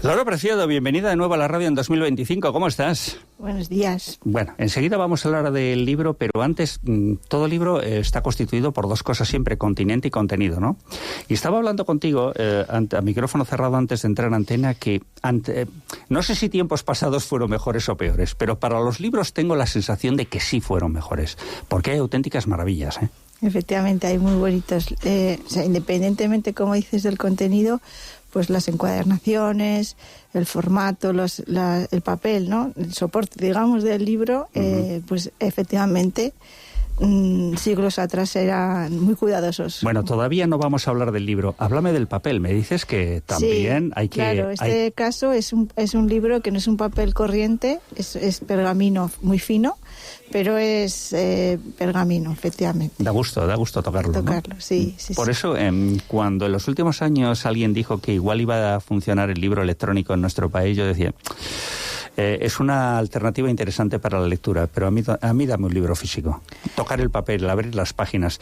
Laura Preciado, bienvenida de nuevo a la radio en 2025. ¿Cómo estás? Buenos días. Bueno, enseguida vamos a hablar del libro, pero antes, todo libro está constituido por dos cosas siempre, continente y contenido, ¿no? Y estaba hablando contigo, a micrófono cerrado antes de entrar en antena, que no sé si tiempos pasados fueron mejores o peores, pero para los libros tengo la sensación de que sí fueron mejores, porque hay auténticas maravillas, ¿eh? Efectivamente, hay muy bonitos. O sea, independientemente, como dices, del contenido, pues las encuadernaciones, el formato, el papel, ¿no? El soporte, digamos, del libro, pues efectivamente, siglos atrás eran muy cuidadosos. Bueno, todavía no vamos a hablar del libro. Háblame del papel. Me dices que también hay que... Claro, caso es un libro que no es un papel corriente, es pergamino muy fino, pero es pergamino, efectivamente. Da gusto tocarlo, ¿no? Sí. Por eso, cuando en los últimos años alguien dijo que igual iba a funcionar el libro electrónico en nuestro país, yo decía... es una alternativa interesante para la lectura, pero a mí dame un libro físico. Tocar el papel, abrir las páginas.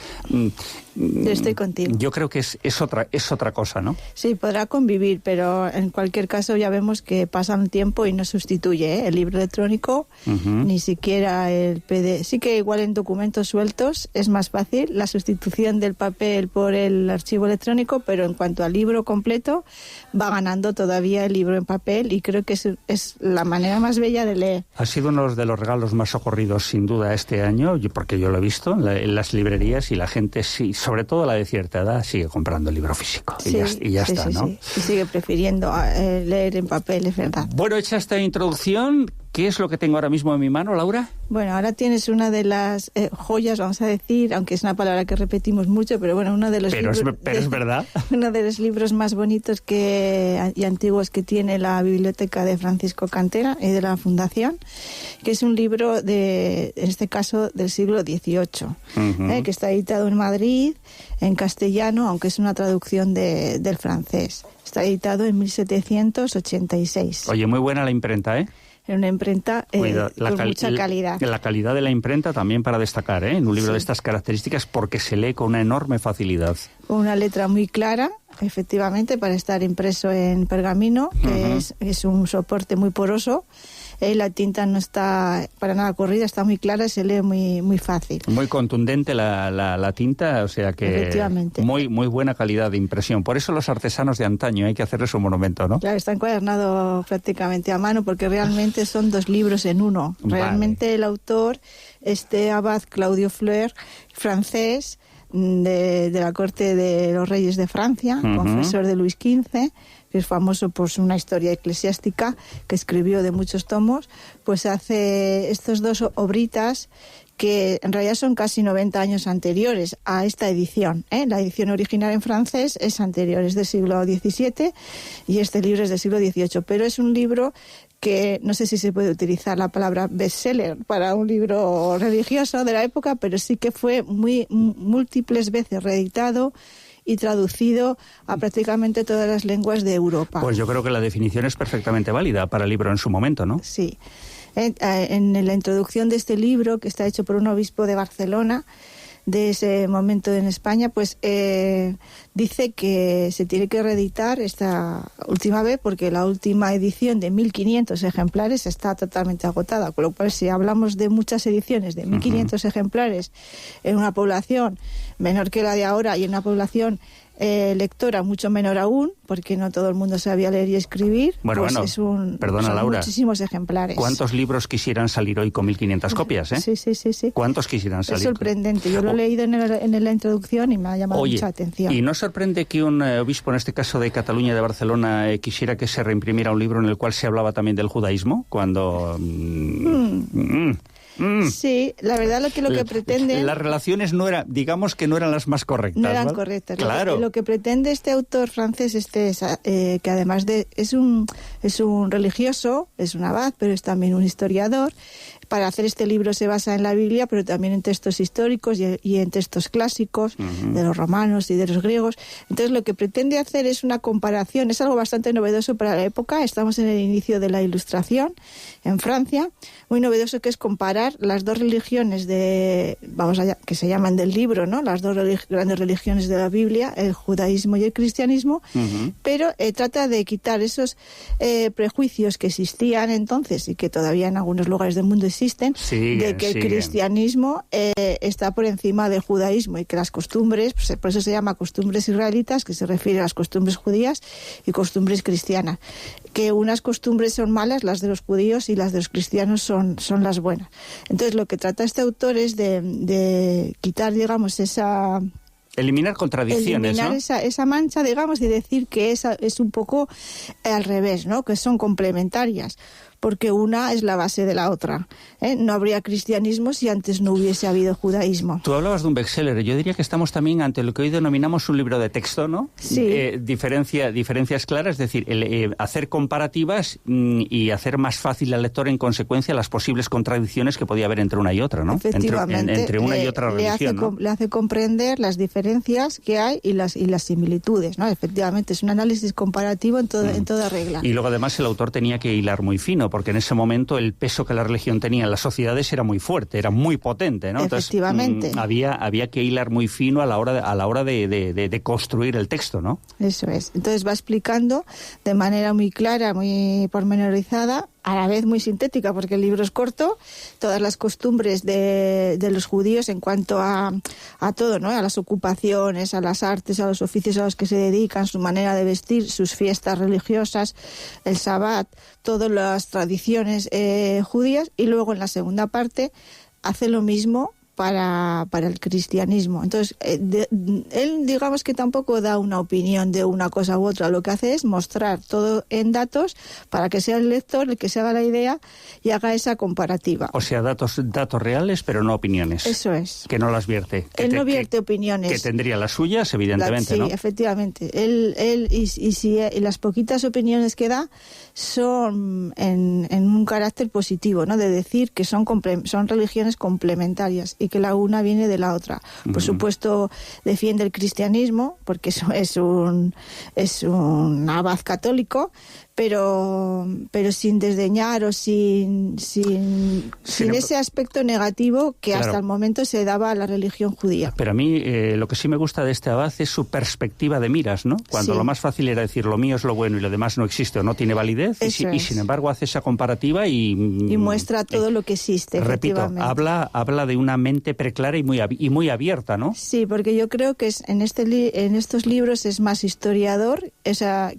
Yo estoy contigo. Yo creo que es otra cosa, ¿no? Sí, podrá convivir, pero en cualquier caso ya vemos que pasa un tiempo y no sustituye, ¿eh? El libro electrónico, ni siquiera el PDF. Sí que igual en documentos sueltos es más fácil la sustitución del papel por el archivo electrónico, pero en cuanto al libro completo, va ganando todavía el libro en papel y creo que es la manera más bella de leer. Ha sido uno de los regalos más socorridos sin duda este año, porque yo lo he visto en las librerías y la gente, sí, sobre todo la de cierta edad, sigue comprando el libro físico. Sí, y ya está, ¿no? Sí. Y sigue prefiriendo leer en papel, es verdad. Bueno, hecha esta introducción, ¿qué es lo que tengo ahora mismo en mi mano, Laura? Bueno, ahora tienes una de las joyas, vamos a decir, aunque es una palabra que repetimos mucho, pero bueno, uno de los libros... Pero es verdad. Uno de los libros más bonitos y antiguos que tiene la biblioteca de Francisco Cantera y de la Fundación, que es un libro en este caso, del siglo XVIII, que está editado en Madrid, en castellano, aunque es una traducción del francés. Está editado en 1786. Oye, muy buena la imprenta, ¿eh? En una imprenta con mucha calidad. La calidad de la imprenta también para destacar, ¿eh? En un libro de estas características, porque se lee con una enorme facilidad. Con una letra muy clara, efectivamente, para estar impreso en pergamino, que es un soporte muy poroso. La tinta no está para nada corrida, está muy clara y se lee muy fácil. Muy contundente la tinta, o sea que efectivamente. Muy buena calidad de impresión. Por eso los artesanos de antaño hay que hacerles un monumento, ¿no? Claro, está encuadernado prácticamente a mano porque realmente son dos libros en uno. Realmente el autor, abad Claudio Fleur, francés, de la corte de los reyes de Francia, confesor de Luis XV, que es famoso por una historia eclesiástica que escribió de muchos tomos, pues hace estos dos obritas que en realidad son casi 90 años anteriores a esta edición, ¿eh? La edición original en francés es anterior, es del siglo XVII y este libro es del siglo XVIII, pero es un libro que no sé si se puede utilizar la palabra bestseller para un libro religioso de la época, pero sí que fue múltiples veces reeditado y traducido a prácticamente todas las lenguas de Europa. Pues yo creo que la definición es perfectamente válida para el libro en su momento, ¿no? Sí. En la introducción de este libro, que está hecho por un obispo de Barcelona, de ese momento en España, pues dice que se tiene que reeditar esta última vez porque la última edición de 1500 ejemplares está totalmente agotada, con lo cual si hablamos de muchas ediciones de 1500 ejemplares en una población menor que la de ahora y en una población lectora mucho menor aún, porque no todo el mundo sabía leer y escribir, son Laura, muchísimos ejemplares. ¿Cuántos libros quisieran salir hoy con 1500 copias? Sí. ¿Cuántos quisieran salir? Es sorprendente, yo lo he leído en la introducción y me ha llamado mucha atención. ¿Y no sorprende que un obispo, en este caso de Cataluña, de Barcelona, quisiera que se reimprimiera un libro en el cual se hablaba también del judaísmo? Cuando... Sí, la verdad lo que pretende... Las relaciones no eran las más correctas. No eran ¿vale? correctas. Claro. Lo que pretende este autor francés que además de... Es un religioso, es un abad, pero es también un historiador. Para hacer este libro se basa en la Biblia, pero también en textos históricos y en textos clásicos de los romanos y de los griegos. Entonces lo que pretende hacer es una comparación, es algo bastante novedoso para la época. Estamos en el inicio de la Ilustración en Francia, muy novedoso, que es comparar comparar las dos religiones que se llaman del libro, ¿no? Las dos grandes religiones de la Biblia, el judaísmo y el cristianismo, pero trata de quitar esos prejuicios que existían entonces y que todavía en algunos lugares del mundo existen, de que el cristianismo está por encima del judaísmo y que las costumbres, pues, por eso se llama costumbres israelitas, que se refiere a las costumbres judías, y costumbres cristianas, que unas costumbres son malas, las de los judíos, y las de los cristianos son las buenas. Entonces lo que trata este autor es de quitar, digamos, eliminar contradicciones, eliminar, ¿no? esa mancha, digamos, y decir que es un poco al revés, ¿no? Que son complementarias, porque una es la base de la otra, ¿eh? No habría cristianismo si antes no hubiese habido judaísmo. Tú hablabas de un bestseller. Yo diría que estamos también ante lo que hoy denominamos un libro de texto, ¿no? Sí. Diferencias claras, es decir, hacer comparativas y hacer más fácil al lector, en consecuencia, las posibles contradicciones que podía haber entre una y otra, ¿no? Efectivamente. Entre una y otra religión, ¿no? Le hace comprender las diferencias que hay y las similitudes, ¿no? Efectivamente, es un análisis comparativo en toda regla. Y luego, además, el autor tenía que hilar muy fino, porque en ese momento el peso que la religión tenía en las sociedades era muy fuerte, era muy potente, ¿no? Entonces, efectivamente. Había que hilar muy fino a la hora de construir el texto, ¿no? Eso es. Entonces va explicando de manera muy clara, muy pormenorizada, a la vez muy sintética, porque el libro es corto, todas las costumbres de los judíos en cuanto a todo, ¿no? A las ocupaciones, a las artes, a los oficios a los que se dedican, su manera de vestir, sus fiestas religiosas, el Sabbat, todas las tradiciones judías, y luego en la segunda parte hace lo mismo para el cristianismo. Entonces, él, digamos que tampoco da una opinión de una cosa u otra, lo que hace es mostrar todo en datos para que sea el lector el que se haga la idea y haga esa comparativa. O sea, datos reales, pero no opiniones. Eso es. Que no las vierte. Él no vierte opiniones. Que tendría las suyas, evidentemente, sí, ¿no? Sí, efectivamente. Y las poquitas opiniones que da son en un carácter positivo, ¿no? De decir que son religiones complementarias y que la una viene de la otra. Por supuesto, defiende el cristianismo, porque eso es un abad católico, pero sin desdeñar o sin ese aspecto negativo que hasta el momento se daba a la religión judía. Pero a mí lo que sí me gusta de este abad es su perspectiva de miras, ¿no? Cuando lo más fácil era decir lo mío es lo bueno y lo demás no existe o no tiene validez, y sin embargo hace esa comparativa y muestra todo lo que existe. Repito, habla de una mente preclara y muy abierta, ¿no? Sí, porque yo creo que en estos libros es más historiador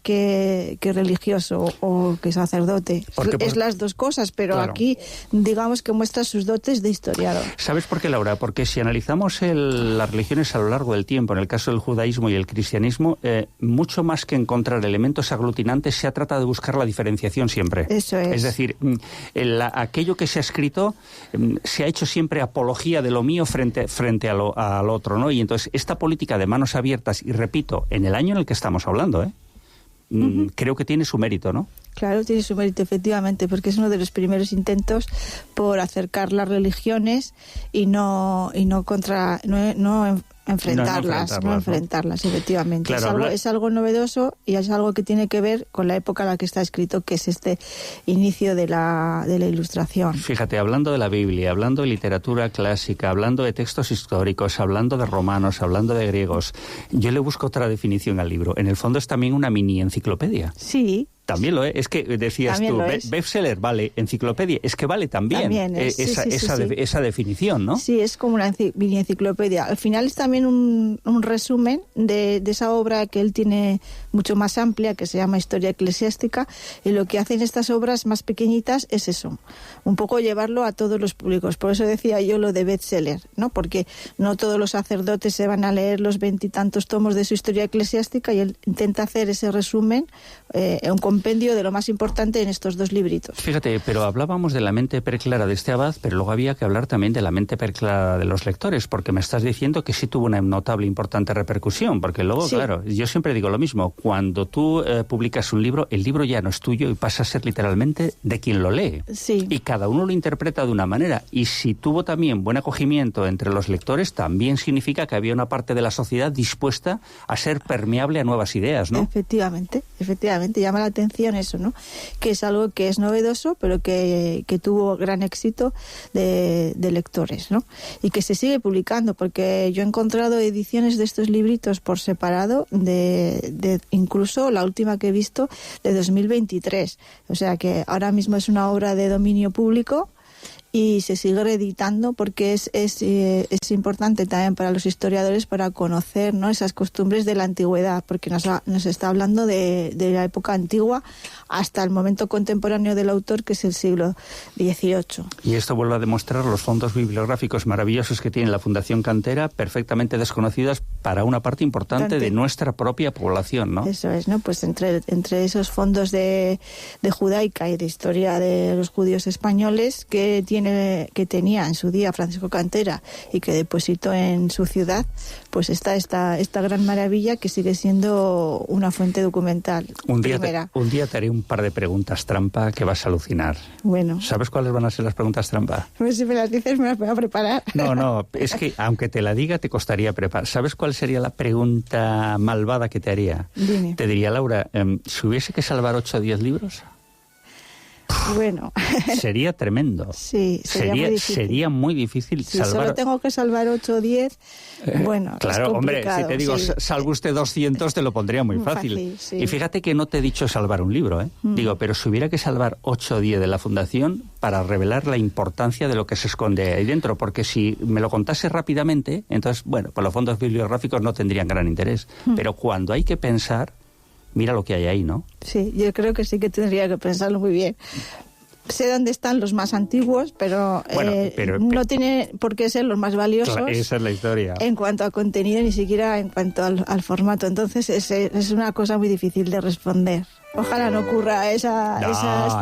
que religioso o que sacerdote. Es las dos cosas, pero claro, aquí digamos que muestra sus dotes de historiador. ¿Sabes por qué, Laura? Porque si analizamos las religiones a lo largo del tiempo, en el caso del judaísmo y el cristianismo, mucho más que encontrar elementos aglutinantes, se trata de buscar la diferenciación siempre. Eso es. Es decir, aquello que se ha escrito se ha hecho siempre apología de lo mío frente al otro, ¿no? Y entonces esta política de manos abiertas, y repito, en el año en el que estamos hablando, creo que tiene su mérito, ¿no? Claro, tiene su mérito, efectivamente, porque es uno de los primeros intentos por acercar las religiones y no enfrentarlas, efectivamente. Claro, es algo novedoso y es algo que tiene que ver con la época en la que está escrito, que es este inicio de la Ilustración. Fíjate, hablando de la Biblia, hablando de literatura clásica, hablando de textos históricos, hablando de romanos, hablando de griegos, yo le busco otra definición al libro. En el fondo es también una mini enciclopedia. Sí. También lo es. Es que decías también tú, bestseller, vale, enciclopedia, es que vale también esa definición, ¿no? Sí, es como una mini enciclopedia. Al final es también un resumen de esa obra que él tiene mucho más amplia, que se llama Historia Eclesiástica, y lo que hacen estas obras más pequeñitas es eso, un poco llevarlo a todos los públicos. Por eso decía yo lo de bestseller, ¿no? Porque no todos los sacerdotes se van a leer los 20 y tantos tomos de su Historia Eclesiástica, y él intenta hacer ese resumen, un compendio de lo más importante en estos dos libritos. Fíjate, pero hablábamos de la mente preclara de este abad, pero luego había que hablar también de la mente preclara de los lectores, porque me estás diciendo que sí tuvo una notable, importante repercusión, porque luego, claro, yo siempre digo lo mismo, cuando tú publicas un libro, el libro ya no es tuyo y pasa a ser literalmente de quien lo lee. Sí. Y cada uno lo interpreta de una manera, y si tuvo también buen acogimiento entre los lectores, también significa que había una parte de la sociedad dispuesta a ser permeable a nuevas ideas, ¿no? Efectivamente. efectivamente, llama la atención eso, ¿no? Que es algo que es novedoso, pero que tuvo gran éxito de lectores, ¿no? Y que se sigue publicando, porque yo he encontrado ediciones de estos libritos por separado, de incluso la última que he visto, de 2023. O sea que ahora mismo es una obra de dominio público y se sigue reeditando porque es importante también para los historiadores para conocer, ¿no?, esas costumbres de la antigüedad, porque nos está hablando de la época antigua hasta el momento contemporáneo del autor, que es el siglo XVIII. Y esto vuelve a demostrar los fondos bibliográficos maravillosos que tiene la Fundación Cantera, perfectamente desconocidas para una parte importante de nuestra propia población, ¿no? Eso es, ¿no? Pues entre esos fondos de judaica y de historia de los judíos españoles que tenía en su día Francisco Cantera y que depositó en su ciudad, pues está esta gran maravilla que sigue siendo una fuente documental. Un día te haré un par de preguntas trampa que vas a alucinar. Bueno. ¿Sabes cuáles van a ser las preguntas trampa? Pues si me las dices me las voy a preparar. No, es que aunque te la diga te costaría preparar. ¿Sabes cuál sería la pregunta malvada que te haría? Dime. Te diría, Laura, si hubiese que salvar 8 o 10 libros... Bueno. Sería tremendo. Sí, sería muy difícil si salvar. Solo tengo que salvar 8 o 10, bueno, claro, es hombre, si te digo, salve usted 200, te lo pondría muy fácil. Sí. Y fíjate que no te he dicho salvar un libro, ¿eh? Digo, pero si hubiera que salvar 8 o 10 de la Fundación para revelar la importancia de lo que se esconde ahí dentro, porque si me lo contase rápidamente, entonces, bueno, pues los fondos bibliográficos no tendrían gran interés. Pero cuando hay que pensar, mira lo que hay ahí, ¿no? Sí, yo creo que sí que tendría que pensarlo muy bien. Sé dónde están los más antiguos, pero no tiene por qué ser los más valiosos. Esa es la historia. En cuanto a contenido, ni siquiera en cuanto al formato. Entonces es una cosa muy difícil de responder. Ojalá no ocurra esa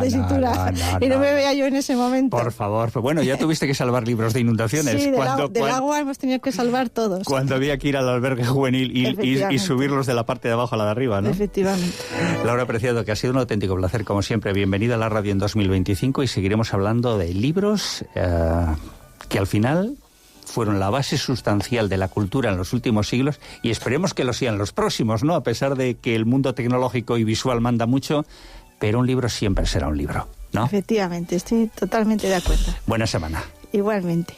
tesitura y no me vea yo en ese momento. Por favor. Pues bueno, ya tuviste que salvar libros de inundaciones. Sí, del agua hemos tenido que salvar todos. Cuando había que ir al albergue juvenil y subirlos de la parte de abajo a la de arriba, ¿no? Efectivamente. Laura Preciado, que ha sido un auténtico placer, como siempre. Bienvenida a la radio en 2025 y seguiremos hablando de libros que al final fueron la base sustancial de la cultura en los últimos siglos y esperemos que lo sean los próximos, ¿no? A pesar de que el mundo tecnológico y visual manda mucho, pero un libro siempre será un libro, ¿no? Efectivamente, estoy totalmente de acuerdo. Buena semana. Igualmente.